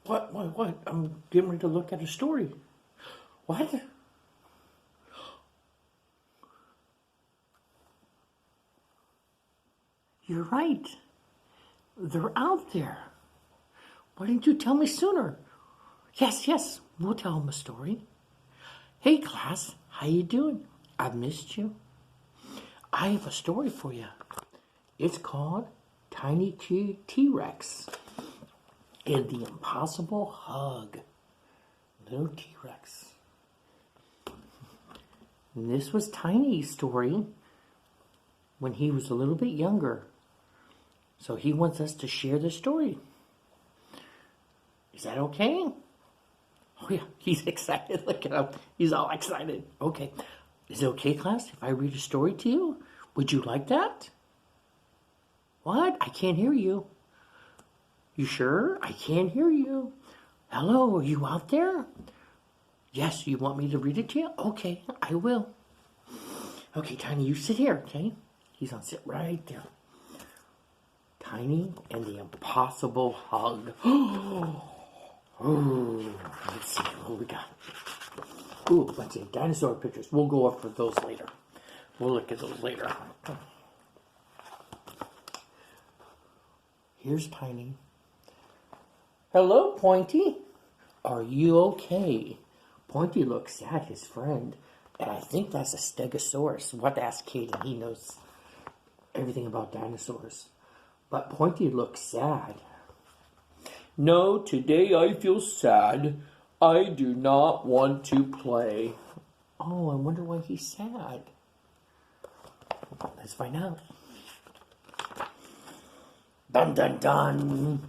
What? I'm getting ready to look at a story. What? You're right. They're out there. Why didn't you tell me sooner? Yes, we'll tell them a story. Hey, class, how you doing? I've missed you. I have a story for you. It's called Tiny T-Rex and the Impossible Hug. Little T-Rex. And this was Tiny's story when he was a little bit younger. So he wants us to share the story. Is that okay? Oh yeah, he's excited. Look at him. He's all excited. Okay. Is it okay, class, if I read a story to you? Would you like that? What? I can't hear you. You sure? I can't hear you. Hello, are you out there? Yes, you want me to read it to you? Okay, I will. Okay, Tiny, you sit here, okay? He's gonna sit right there. Tiny and the Impossible Hug. Ooh, let's see what we got. Ooh, let's see, dinosaur pictures. We'll go up for those later. We'll look at those later. Here's Tiny. Hello, Pointy. Are you okay? Pointy looks sad, his friend. And I think that's a stegosaurus. We'll have to ask Caden. He knows everything about dinosaurs. But Pointy looks sad. No, today I feel sad. I do not want to play. Oh, I wonder why he's sad. Let's find out. Dun dun dun.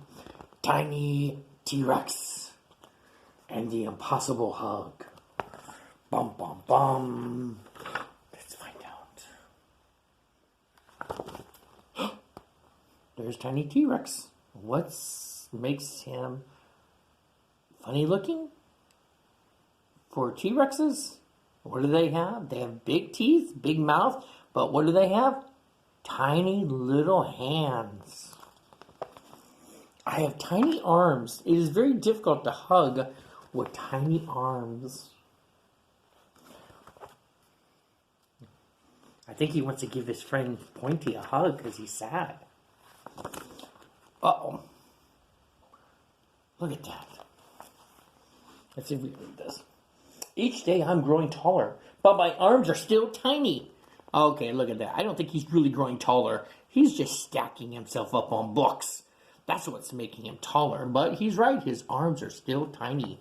Tiny T-Rex and the Impossible Hug. Bum bum bum. Let's find out. There's Tiny T-Rex. What makes him funny looking? For T-Rexes, what do they have? They have big teeth, big mouth, but what do they have? Tiny little hands. I have tiny arms. It is very difficult to hug with tiny arms. I think he wants to give his friend Pointy a hug because he's sad. Uh-oh. Look at that. Let's see if we can read this. Each day I'm growing taller, but my arms are still tiny. Okay, look at that. I don't think he's really growing taller. He's just stacking himself up on books. That's what's making him taller. But he's right. His arms are still tiny.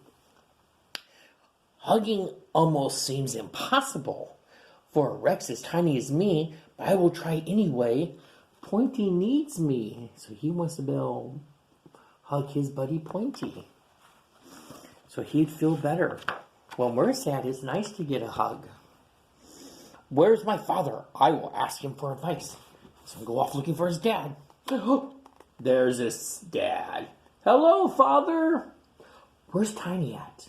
Hugging almost seems impossible for a Rex as tiny as me, but I will try anyway. Pointy needs me. So he wants to be able to hug his buddy Pointy. So he'd feel better. When we're sad, it's nice to get a hug. Where's my father? I will ask him for advice. So I'll go off looking for his dad. There's his dad. Hello, father. Where's Tiny at?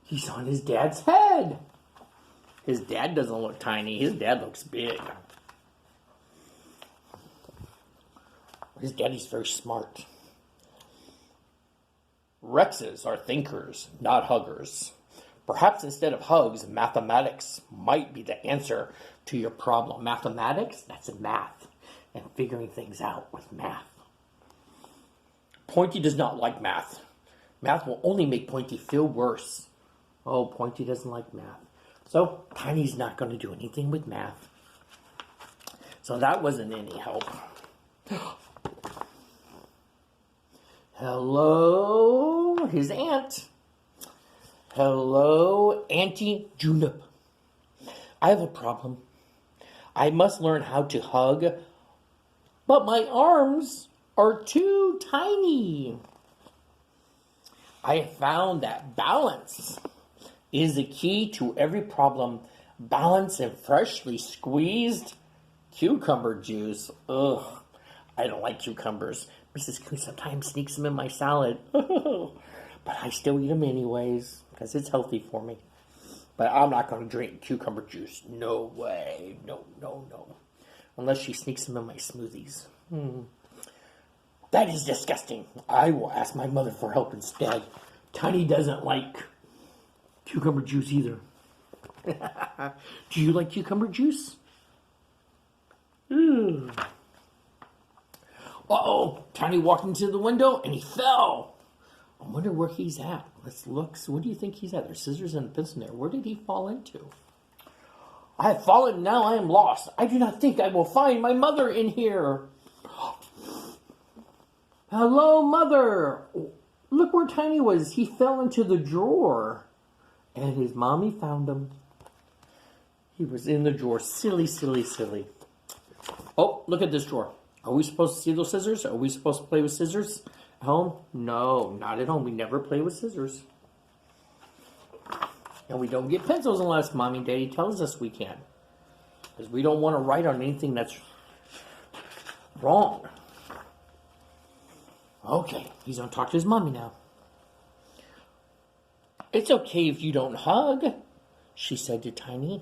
He's on his dad's head. His dad doesn't look tiny. His dad looks big. His daddy's very smart. Rexes are thinkers, not huggers. Perhaps instead of hugs, mathematics might be the answer to your problem. Mathematics? That's math. And figuring things out with math. Pointy does not like math. Math will only make Pointy feel worse. Oh, Pointy doesn't like math. So, Tiny's not going to do anything with math. So that wasn't any help. Hello, his aunt. Hello, Auntie Junip. I have a problem. I must learn how to hug, but my arms are too tiny. I have found that balance is the key to every problem. balance and freshly squeezed cucumber juice. Ugh, I don't like cucumbers. Mrs. Coon sometimes sneaks them in my salad. But I still eat them anyways, because it's healthy for me. But I'm not going to drink cucumber juice. No way. No, no, no. Unless she sneaks them in my smoothies. That is disgusting. I will ask my mother for help instead. Tiny doesn't like cucumber juice either. Do you like cucumber juice? Uh-oh. Tiny walked into the window and he fell. I wonder where he's at. Let's look. So what do you think he's at? There's scissors and a pencil there. Where did he fall into? I have fallen, now I am lost. I do not think I will find my mother in here. Hello, Mother. Look where Tiny was. He fell into the drawer. And his mommy found him. He was in the drawer. Silly, silly, silly. Oh, look at this drawer. Are we supposed to see those scissors? Are we supposed to play with scissors at home? No, not at home. We never play with scissors. And we don't get pencils unless Mommy and Daddy tells us we can. Because we don't want to write on anything that's wrong. Okay, he's going to talk to his mommy now. It's okay if you don't hug, she said to Tiny.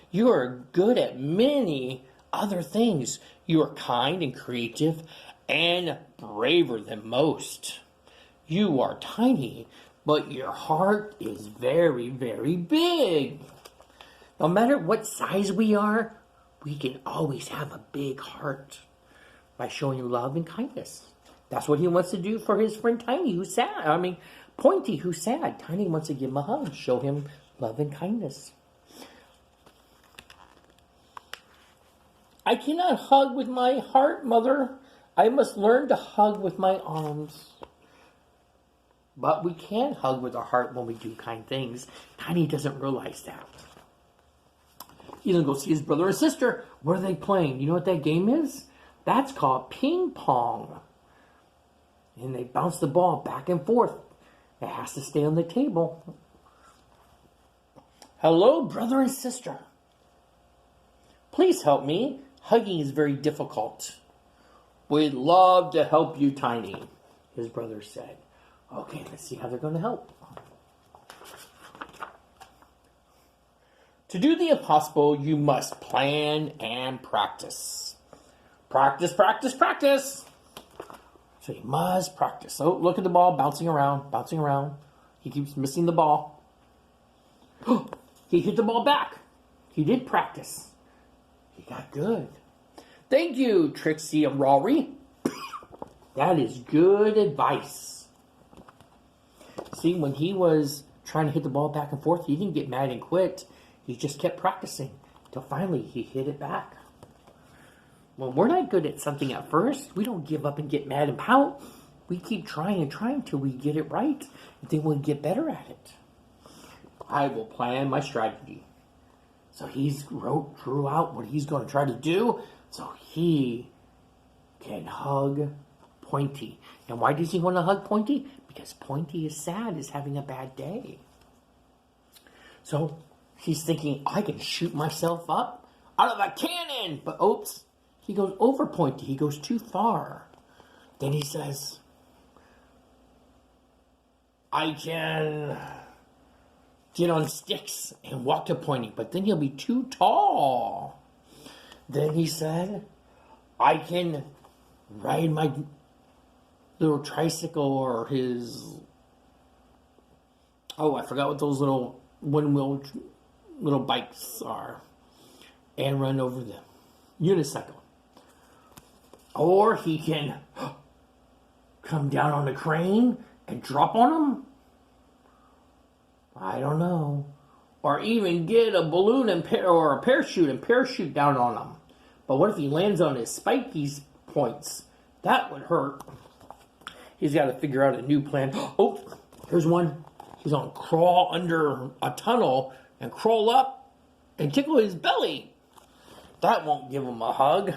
You are good at many other things. You are kind and creative and braver than most. You are tiny, but your heart is very, very big. No matter what size we are, we can always have a big heart by showing love and kindness. That's what he wants to do for his friend Tiny, who's sad. Pointy, who's sad. Tiny wants to give him a hug, show him love and kindness. I cannot hug with my heart, Mother. I must learn to hug with my arms. But we can hug with our heart when we do kind things. Tiny doesn't realize that. He's going to go see his brother and sister. What are they playing? You know what that game is? That's called ping pong. And they bounce the ball back and forth. It has to stay on the table. Hello, brother and sister. Please help me. Hugging is very difficult. We'd love to help you, Tiny, his brother said. Okay, let's see how they're going to help. To do the impossible, you must plan and practice. Practice, practice, practice. So you must practice. Oh, look at the ball bouncing around, bouncing around. He keeps missing the ball. He hit the ball back. He did practice. He got good. Thank you, Trixie and Rory. That is good advice. See, when he was trying to hit the ball back and forth, he didn't get mad and quit. He just kept practicing until finally he hit it back. When we're not good at something at first, we don't give up and get mad and pout. We keep trying and trying till we get it right. And then we'll get better at it. I will plan my strategy. So drew out what he's going to try to do so he can hug Pointy. And why does he want to hug Pointy? Because Pointy is sad, is having a bad day. So he's thinking, I can shoot myself up out of a cannon. But oops. He goes over Pointy. He goes too far. Then he says, I can get on sticks and walk to Pointy, but then he'll be too tall. Then he said, I can ride my little tricycle or his, I forgot what those little one-wheel little bikes are, and run over them. Unicycle. Or he can come down on the crane and drop on them. I don't know. Or even get a balloon or a parachute and parachute down on them. But what if he lands on his spiky points? That would hurt. He's got to figure out a new plan. Oh, here's one. He's going to crawl under a tunnel and crawl up and tickle his belly. That won't give him a hug.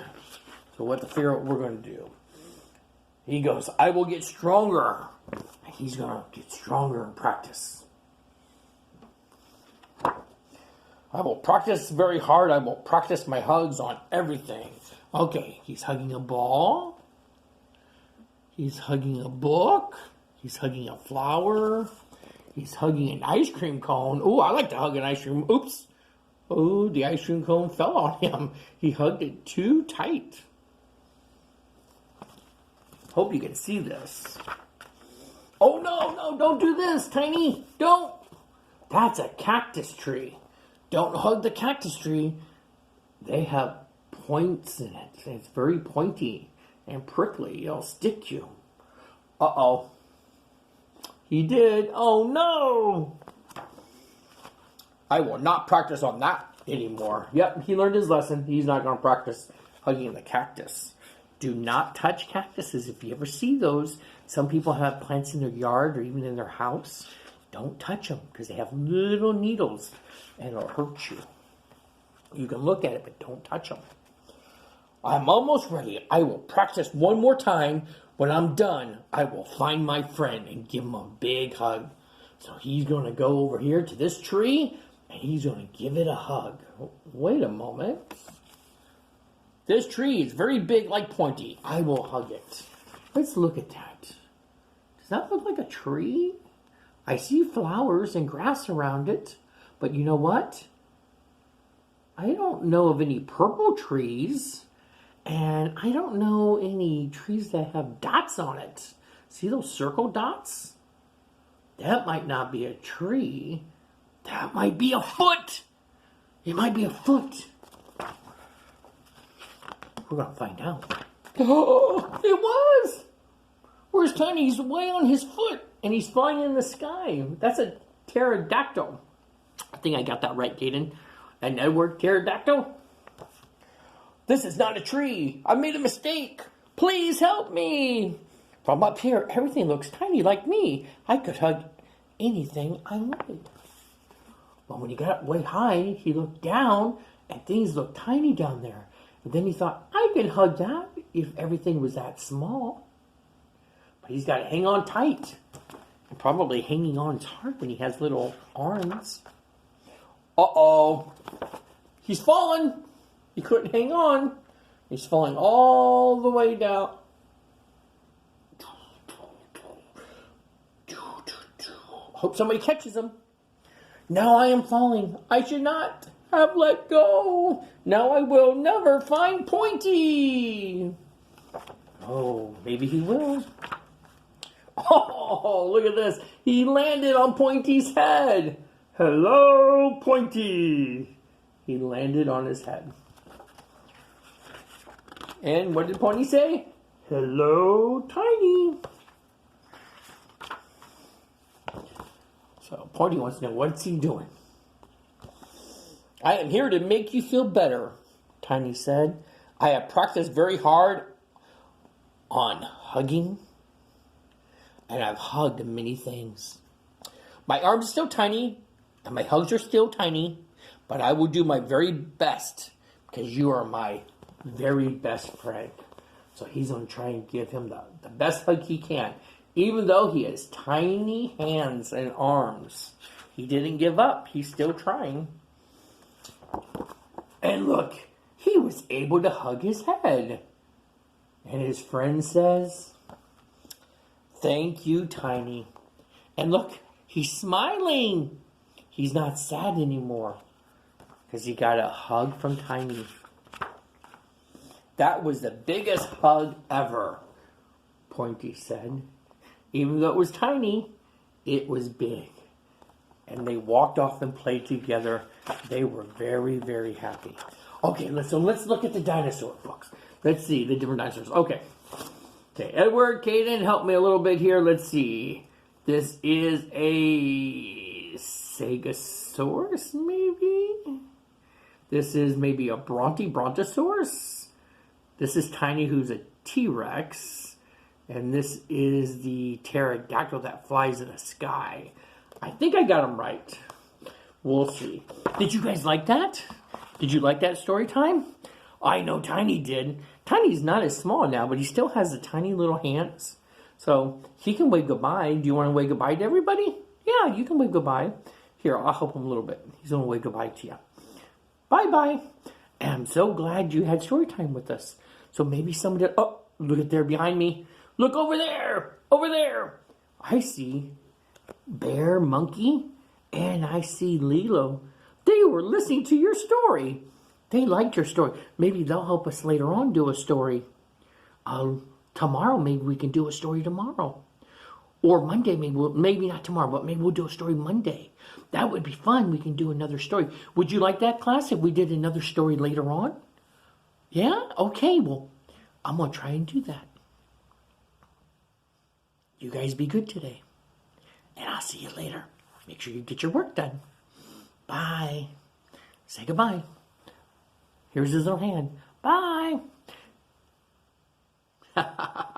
So we'll have to figure out what we're going to do. He goes, I will get stronger. And he's going to get stronger in practice. I will practice very hard. I will practice my hugs on everything. Okay, he's hugging a ball. He's hugging a book. He's hugging a flower. He's hugging an ice cream cone. Oh, I like to hug an ice cream. Oops. Oh, the ice cream cone fell on him. He hugged it too tight. Hope you can see this. Oh, no, don't do this, Tiny. Don't. That's a cactus tree. Don't hug the cactus tree. They have points in it. It's very pointy and prickly. It'll stick you. Uh-oh. He did. Oh, no. I will not practice on that anymore. Yep, he learned his lesson. He's not going to practice hugging the cactus. Do not touch cactuses. If you ever see those, some people have plants in their yard or even in their house. Don't touch them because they have little needles and it'll hurt you. You can look at it, but don't touch them. I'm almost ready. I will practice one more time. When I'm done, I will find my friend and give him a big hug. So he's going to go over here to this tree and he's going to give it a hug. Wait a moment. This tree is very big like pointy. I will hug it. Let's look at that. Does that look like a tree? I see flowers and grass around it. But you know what? I don't know of any purple trees. And I don't know any trees that have dots on it. See those circle dots? That might not be a tree. That might be a foot. It might be a foot. We're going to find out. Oh, it was. Where's Tiny? He's way on his foot. And he's flying in the sky. That's a pterodactyl. I think I got that right, Caden. An Edward pterodactyl? This is not a tree. I made a mistake. Please help me. From up here, everything looks tiny like me. I could hug anything I wanted. Well, when he got up way high, he looked down, and things looked tiny down there. And then he thought, I could hug that if everything was that small. But he's got to hang on tight. And probably hanging on is hard when he has little arms. Uh-oh. He's fallen. He couldn't hang on. He's falling all the way down. Hope somebody catches him. Now I am falling. I should not have let go. Now I will never find Pointy. Oh, maybe he will. Oh, look at this. He landed on Pointy's head. Hello, Pointy. He landed on his head. And what did Pointy say? Hello, Tiny. So Pointy wants to know, what's he doing? I am here to make you feel better, Tiny said. I have practiced very hard on hugging, and I've hugged many things. My arms are still tiny, and my hugs are still tiny, but I will do my very best because you are my very best friend. So he's going to try and give him the best hug he can. Even though he has tiny hands and arms, he didn't give up. He's still trying. And look, he was able to hug his head. And his friend says, thank you, Tiny. And look, he's smiling. He's not sad anymore because he got a hug from Tiny. That was the biggest hug ever, Pointy said. Even though it was tiny, it was big. And they walked off and played together. They were very, very happy. Okay, let's look at the dinosaur books. Let's see the different dinosaurs. Okay, Edward, Caden, help me a little bit here. Let's see. This is a Stegosaurus, maybe? This is maybe a Brontosaurus. This is Tiny, who's a T-Rex. And this is the pterodactyl that flies in the sky. I think I got them right. We'll see. Did you guys like that? Did you like that story time? I know Tiny did. Tiny's not as small now, but he still has the tiny little hands. So he can wave goodbye. Do you want to wave goodbye to everybody? Yeah, you can wave goodbye. Here, I'll help him a little bit. He's going to wave goodbye to you. Bye-bye. And I'm so glad you had story time with us. So maybe somebody... Oh, look at there behind me. Look over there. Over there. I see Bear, Monkey, and I see Lilo. They were listening to your story. They liked your story. Maybe they'll help us later on do a story. Tomorrow, maybe we can do a story tomorrow. Or Monday, maybe not tomorrow, but maybe we'll do a story Monday. That would be fun. We can do another story. Would you like that, class, if we did another story later on? Yeah? Okay, well, I'm going to try and do that. You guys be good today. And I'll see you later. Make sure you get your work done. Bye. Say goodbye. Here's his little hand. Bye.